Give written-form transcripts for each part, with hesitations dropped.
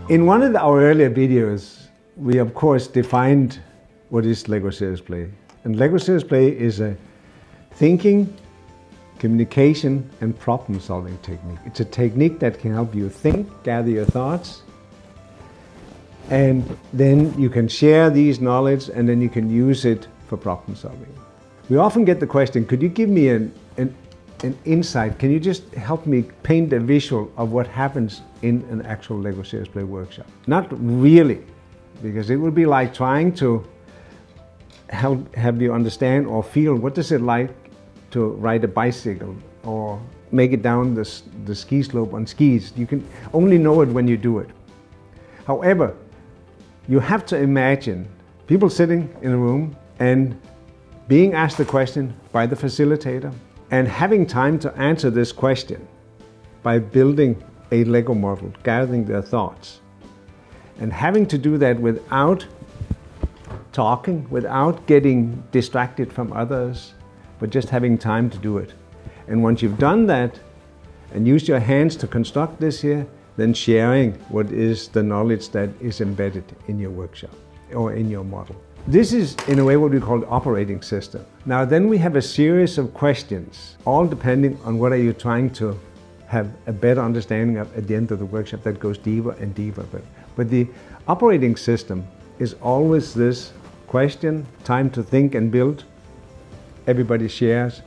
In one of our earlier videos, we of course defined what is Lego serious play. And Lego serious play is a thinking, communication and problem solving technique. It's a technique that can help you think, gather your thoughts, and then you can share these knowledge and then you can use it for problem solving. We often get the question, could you give me an insight? Can you just help me paint a visual of what happens in an actual Lego serious play workshop? Not really, because it would be like trying to have you understand or feel what does it like to ride a bicycle or make it down the ski slope on skis. You can only know it when you do it. However, you have to imagine people sitting in a room and being asked a question by the facilitator and having time to answer this question by building a Lego model, gathering their thoughts, and having to do that without talking, without getting distracted from others, but just having time to do it. And once you've done that and used your hands to construct this here, then sharing what is the knowledge that is embedded in your workshop or in your model. This is in a way what we call the operating system. Now then we have a series of questions, all depending on what are you trying to have a better understanding of at the end of the workshop that goes deeper and deeper. But the operating system is always this question, time to think and build, everybody shares,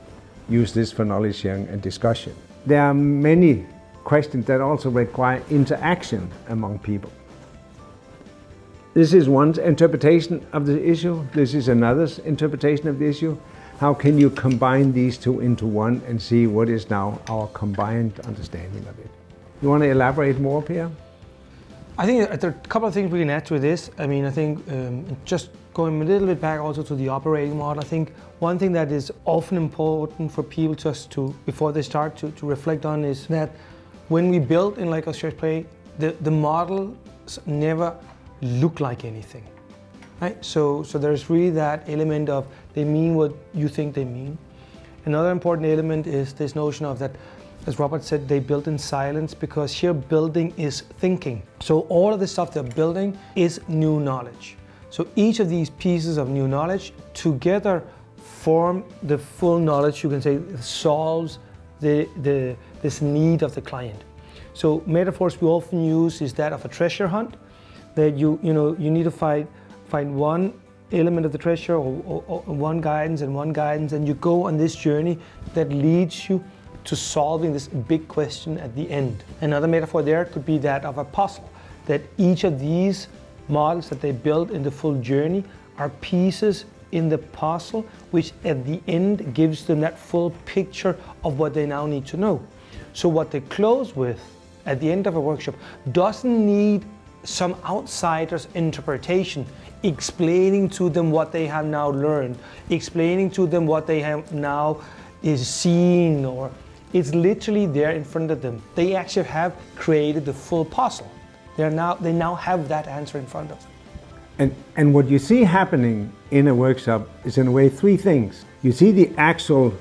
use this for knowledge sharing and discussion. There are many questions that also require interaction among people. This is one interpretation of the issue, this is another's interpretation of the issue. How can you combine these two into one and see what is now our combined understanding of it? You want to elaborate more, Per? I think there are a couple of things we can add to this. I mean, I think just going a little bit back also to the operating model, I think one thing that is often important for people just to, before they start to reflect on is that when we build in Lego serious play, the models never look like anything, right? So there's really that element of they mean what you think they mean. Another important element is this notion of that, as Robert said, they build in silence because here building is thinking. So all of the stuff they're building is new knowledge. So each of these pieces of new knowledge together form the full knowledge, you can say, solves this need of the client. So metaphors we often use is that of a treasure hunt, that you need to find one element of the treasure or one guidance, and you go on this journey that leads you to solving this big question at the end. Another metaphor there could be that of a puzzle, that each of these models that they build in the full journey are pieces in the puzzle, which at the end gives them that full picture of what they now need to know. So what they close with at the end of a workshop doesn't need some outsider's interpretation, explaining to them what they have now learned, explaining to them what they have now is seen, or it's literally there in front of them. They actually have created the full puzzle. They now have that answer in front of them. And what you see happening in a workshop is in a way three things. You see the actual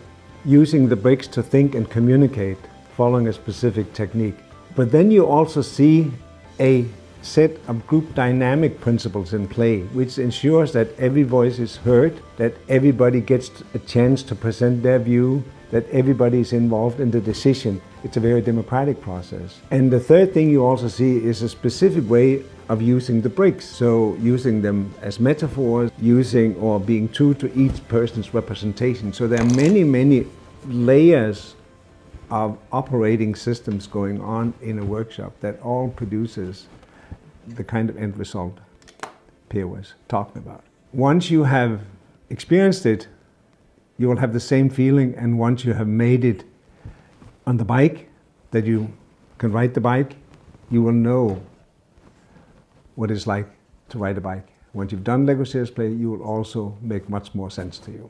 using the bricks to think and communicate, following a specific technique. But then you also see a set of group dynamic principles in play, which ensures that every voice is heard, that everybody gets a chance to present their view, that everybody is involved in the decision. It's a very democratic process. And the third thing you also see is a specific way of using the bricks. So using them as metaphors, using or being true to each person's representation. So there are many, many layers of operating systems going on in a workshop that all produces the kind of end result Per was talking about. Once you have experienced it, you will have the same feeling, and once you have made it on the bike, that you can ride the bike, you will know what it's like to ride a bike. Once you've done Lego serious play, you will also make much more sense to you.